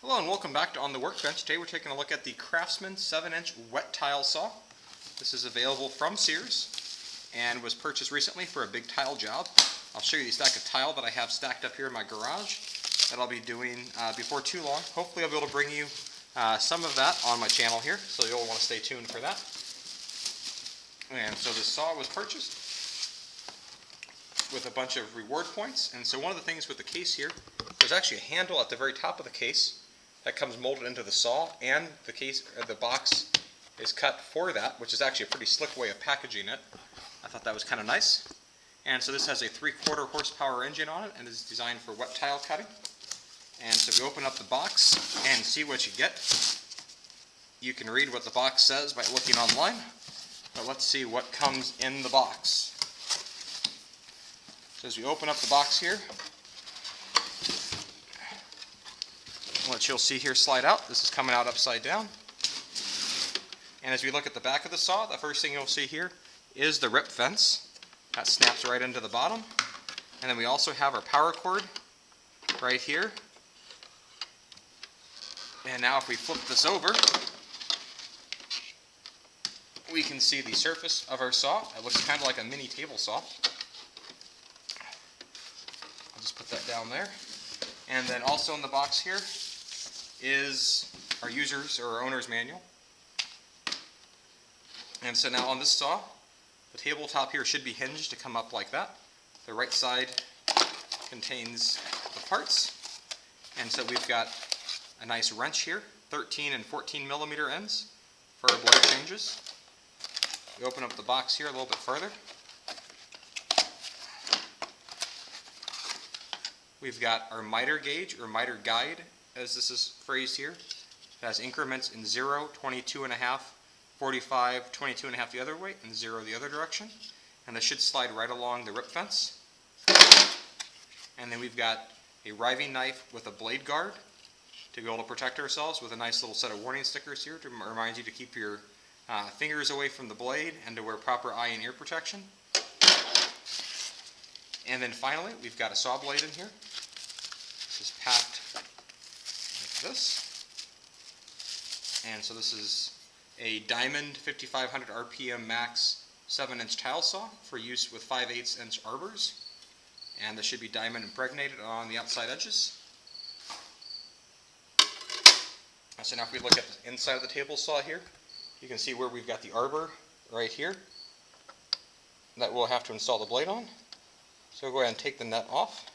Hello and welcome back to On the Workbench. Today we're taking a look at the Craftsman 7-inch wet tile saw. This is available from Sears and was purchased recently for a big tile job. I'll show you the stack of tile that I have stacked up here in my garage that I'll be doing before too long. Hopefully I'll be able to bring you some of that on my channel here, so you'll want to stay tuned for that. And so this saw was purchased with a bunch of reward points, and so one of the things with the case here, there's actually a handle at the very top of the case that comes molded into the saw, and the box is cut for that, which is actually a pretty slick way of packaging it. I thought that was kind of nice. And so this has a 3/4 horsepower engine on it and is designed for wet tile cutting. And so if you open up the box and see what you get, you can read what the box says by looking online, but let's see what comes in the box. So as we open up the box here, what you'll see here slide out, this is coming out upside down. And as we look at the back of the saw, the first thing you'll see here is the rip fence. That snaps right into the bottom. And then we also have our power cord right here. And now if we flip this over, we can see the surface of our saw. It looks kind of like a mini table saw. I'll just put that down there. And then also in the box here is our user's or our owner's manual. And so now on this saw, the tabletop here should be hinged to come up like that. The right side contains the parts. And so we've got a nice wrench here, 13 and 14 millimeter ends for our blade changes. We open up the box here a little bit further. We've got our miter gauge, or miter guide, as this is phrased here. It has increments in 0, 22.5, 45, 22.5 the other way, and 0 the other direction. And this should slide right along the rip fence. And then we've got a riving knife with a blade guard to be able to protect ourselves, with a nice little set of warning stickers here to remind you to keep your fingers away from the blade and to wear proper eye and ear protection. And then finally, we've got a saw blade in here. This is packed like this. And so this is a Diamond 5500 RPM max 7-inch tile saw for use with 5/8 inch arbors. And this should be diamond impregnated on the outside edges. So now if we look at the inside of the table saw here, you can see where we've got the arbor right here that we'll have to install the blade on. So we'll go ahead and take the nut off,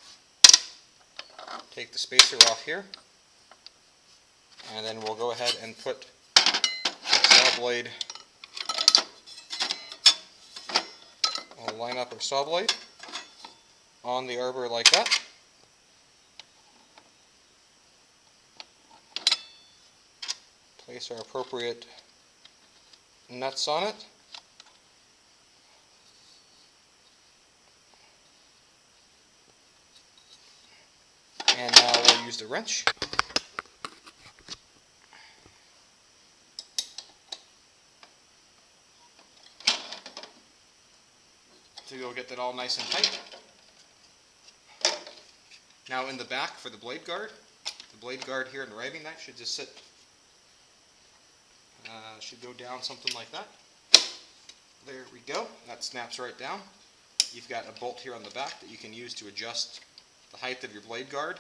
take the spacer off here, and then we'll go ahead and put the saw blade, we'll line up our saw blade on the arbor like that. Place our appropriate nuts on it. And now we'll use the wrench. So you'll get that all nice and tight. Now in the back for the blade guard here in the riving knife should just sit, should go down something like that. There we go. That snaps right down. You've got a bolt here on the back that you can use to adjust the height of your blade guard.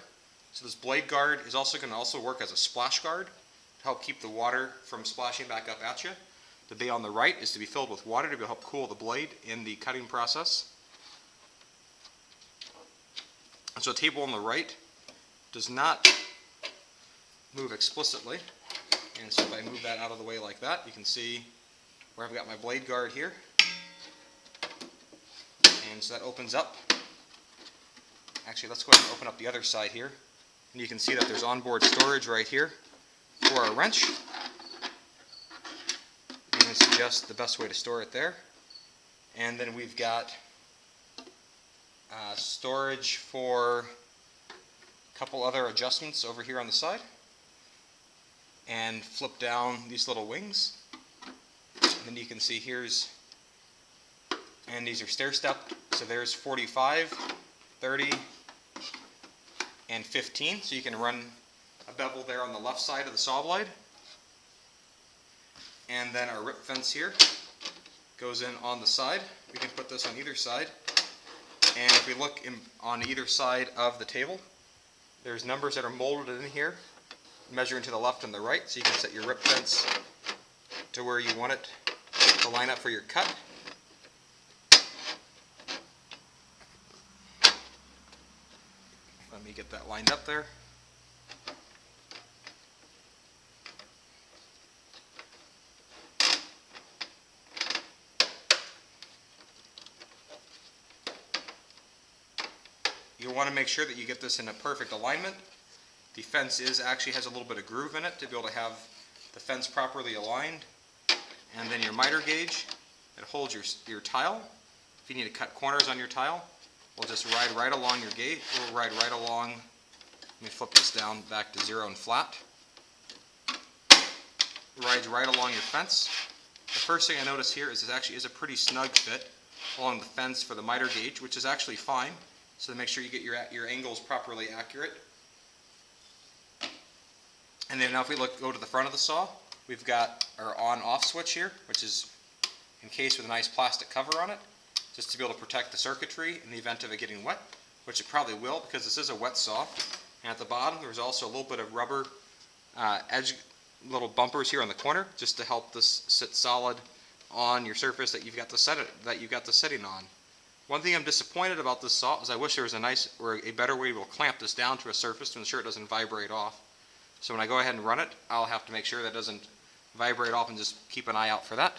So this blade guard is also going to work as a splash guard to help keep the water from splashing back up at you. The bay on the right is to be filled with water to help cool the blade in the cutting process. And so the table on the right does not move explicitly. And so if I move that out of the way like that, you can see where I've got my blade guard here. And so that opens up. Actually, let's go ahead and open up the other side here. And you can see that there's onboard storage right here for our wrench. I'm going to suggest the best way to store it there. And then we've got storage for a couple other adjustments over here on the side. And flip down these little wings. And then you can see and these are stair stepped. So there's 45, 30, and 15, so you can run a bevel there on the left side of the saw blade. And then our rip fence here goes in on the side. We can put this on either side. And if we look on either side of the table, there's numbers that are molded in here, measuring to the left and the right, so you can set your rip fence to where you want it to line up for your cut. Let me get that lined up there. You'll want to make sure that you get this in a perfect alignment. The fence actually has a little bit of groove in it to be able to have the fence properly aligned. And then your miter gauge that holds your tile. If you need to cut corners on your tile, we'll just ride right along your gauge. We'll ride right along. Let me flip this down back to 0 and flat. Rides right along your fence. The first thing I notice here is it actually is a pretty snug fit along the fence for the miter gauge, which is actually fine. So to make sure you get your angles properly accurate. And then now if we go to the front of the saw, we've got our on-off switch here, which is encased with a nice plastic cover on it, just to be able to protect the circuitry in the event of it getting wet, which it probably will because this is a wet saw. And at the bottom there's also a little bit of rubber edge, little bumpers here on the corner, just to help this sit solid on your surface that you've got the setting on. One thing I'm disappointed about this saw is I wish there was a better way to clamp this down to a surface to ensure it doesn't vibrate off. So when I go ahead and run it, I'll have to make sure that it doesn't vibrate off and just keep an eye out for that.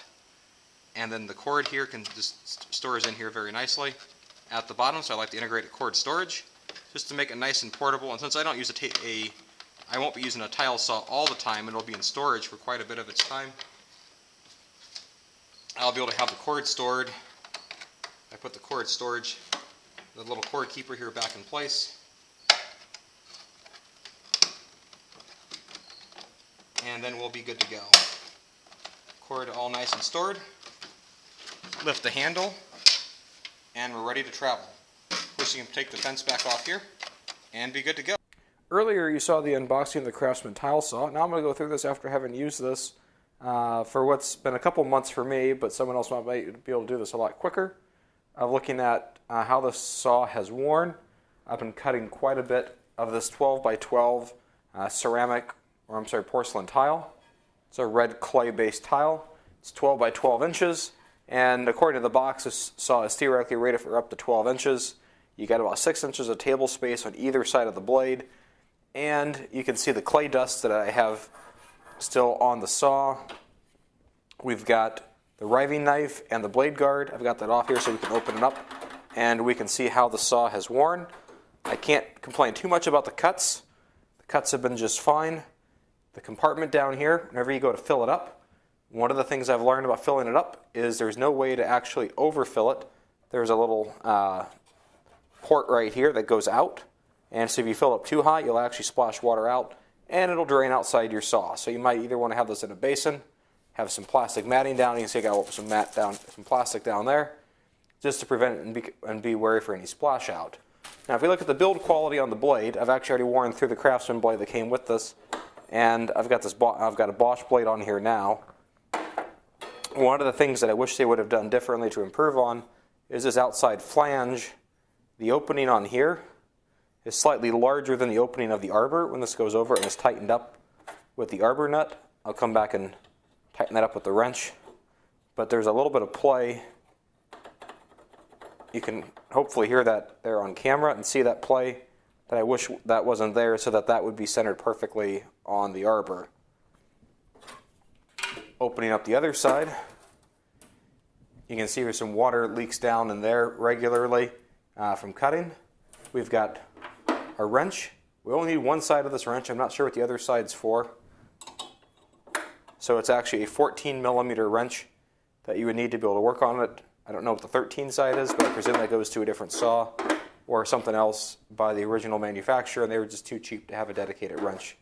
And then the cord here just stores in here very nicely at the bottom, so I like to integrate a cord storage just to make it nice and portable. And since I don't use I won't be using a tile saw all the time, and it'll be in storage for quite a bit of its time, I'll be able to have the cord stored. I put the cord storage, the little cord keeper here back in place. And then we'll be good to go. Cord all nice and stored. Lift the handle, and we're ready to travel. First, you can take the fence back off here, and be good to go. Earlier you saw the unboxing of the Craftsman tile saw. Now I'm going to go through this after having used this for what's been a couple months for me, but someone else might be able to do this a lot quicker. Looking at how the saw has worn. I've been cutting quite a bit of this 12 by 12 porcelain tile. It's a red clay based tile. It's 12 by 12 inches, and according to the box, this saw is theoretically rated for up to 12 inches. You got about 6 inches of table space on either side of the blade, and you can see the clay dust that I have still on the saw. We've got the riving knife and the blade guard. I've got that off here so we can open it up and we can see how the saw has worn. I can't complain too much about the cuts. The cuts have been just fine. The compartment down here, whenever you go to fill it up, one of the things I've learned about filling it up is there's no way to actually overfill it. There's a little port right here that goes out, and so if you fill it up too high, you'll actually splash water out and it'll drain outside your saw. So you might either want to have this in a basin, have some plastic matting down. You can see I got some plastic down there, just to prevent it and be wary for any splash out. Now, if we look at the build quality on the blade, I've actually already worn through the Craftsman blade that came with this, and I've got a Bosch blade on here now. One of the things that I wish they would have done differently to improve on is this outside flange. The opening on here is slightly larger than the opening of the arbor when this goes over and is tightened up with the arbor nut. I'll come back and tighten that up with the wrench, but there's a little bit of play. You can hopefully hear that there on camera and see that play that I wish that wasn't there, so that would be centered perfectly on the arbor. Opening up the other side, you can see there's some water leaks down in there regularly from cutting. We've got a wrench. We only need one side of this wrench. I'm not sure what the other side's for. So it's actually a 14 millimeter wrench that you would need to be able to work on it. I don't know what the 13 side is, but I presume that goes to a different saw or something else by the original manufacturer, and they were just too cheap to have a dedicated wrench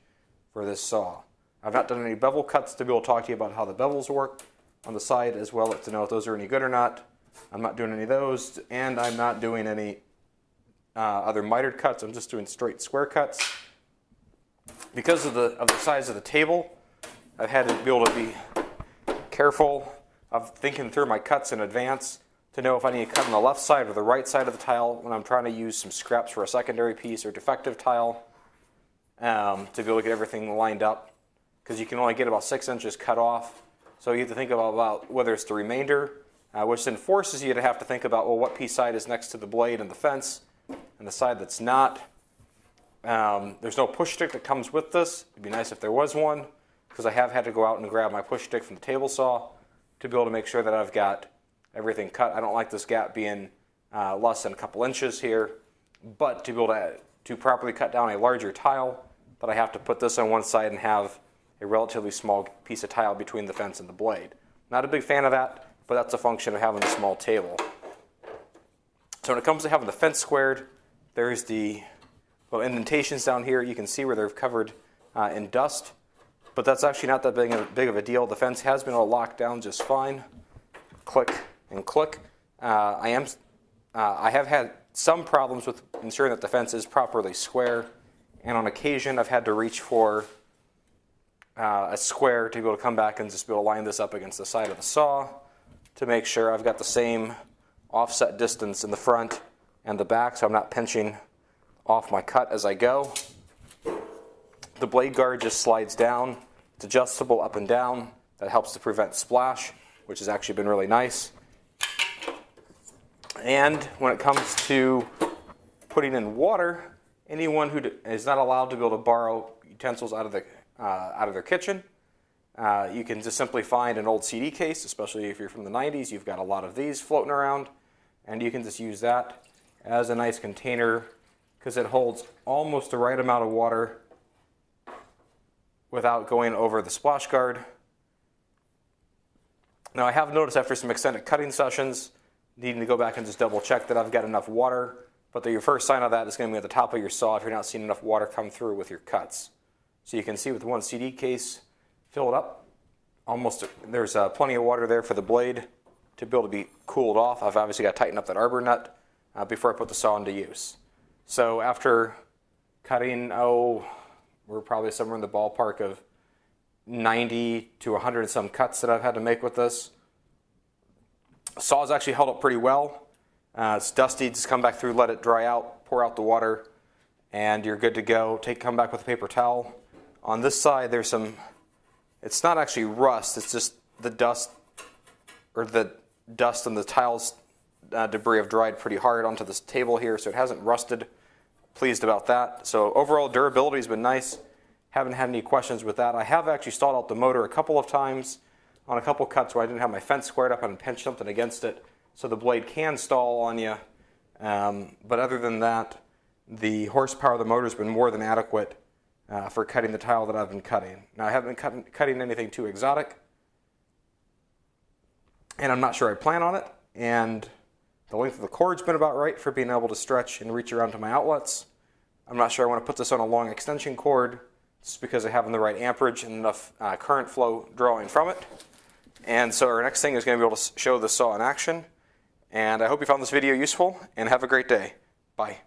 for this saw. I've not done any bevel cuts to be able to talk to you about how the bevels work on the side as well, to know if those are any good or not. I'm not doing any of those, and I'm not doing any other mitered cuts. I'm just doing straight square cuts. because of the size of the table, I've had to be able to be careful of thinking through my cuts in advance to know if I need to cut on the left side or the right side of the tile when I'm trying to use some scraps for a secondary piece or defective tile, to be able to get everything lined up, because you can only get about 6 inches cut off. So you have to think about whether it's the remainder, which then forces you to have to think about, well, what piece side is next to the blade and the fence, and the side that's not. There's no push stick that comes with this. It'd be nice if there was one, because I have had to go out and grab my push stick from the table saw to be able to make sure that I've got everything cut. I don't like this gap being less than a couple inches here, but to be able to properly cut down a larger tile, that I have to put this on one side and have a relatively small piece of tile between the fence and the blade. Not a big fan of that, but that's a function of having a small table. So when it comes to having the fence squared, there's the little indentations down here. You can see where they're covered in dust, but that's actually not that big of a deal. The fence has been all locked down just fine. Click and click. I have had some problems with ensuring that the fence is properly square, and on occasion I've had to reach for a square to be able to come back and just be able to line this up against the side of the saw to make sure I've got the same offset distance in the front and the back, so I'm not pinching off my cut as I go. The blade guard just slides down. It's adjustable up and down. That helps to prevent splash, which has actually been really nice. And when it comes to putting in water, anyone who is not allowed to be able to borrow utensils out of their kitchen, you can just simply find an old CD case, especially if you're from the 90s. You've got a lot of these floating around, and you can just use that as a nice container, because it holds almost the right amount of water without going over the splash guard. Now I have noticed after some extended cutting sessions, needing to go back and just double check that I've got enough water, but your first sign of that is going to be at the top of your saw if you're not seeing enough water come through with your cuts. So you can see with one CD case filled up, there's plenty of water there for the blade to be able to be cooled off. I've obviously got to tighten up that arbor nut before I put the saw into use. So after cutting, we're probably somewhere in the ballpark of 90 to 100 and some cuts that I've had to make with this. The saw's actually held up pretty well. It's dusty, just come back through, let it dry out, pour out the water, and you're good to go. Come back with a paper towel. On this side, there's it's not actually rust, it's just the dust, or the dust and the tiles debris have dried pretty hard onto this table here, so it hasn't rusted. Pleased about that. So overall durability has been nice. Haven't had any questions with that. I have actually stalled out the motor a couple of times on a couple cuts where I didn't have my fence squared up and pinched something against it, so the blade can stall on you. But other than that, the horsepower of the motor has been more than adequate for cutting the tile that I've been cutting. Now I haven't been cutting anything too exotic, and I'm not sure I plan on it, and the length of the cord's been about right for being able to stretch and reach around to my outlets. I'm not sure I want to put this on a long extension cord just because I have the right amperage and enough current flow drawing from it. And so our next thing is going to be able to show the saw in action. And I hope you found this video useful, and have a great day. Bye.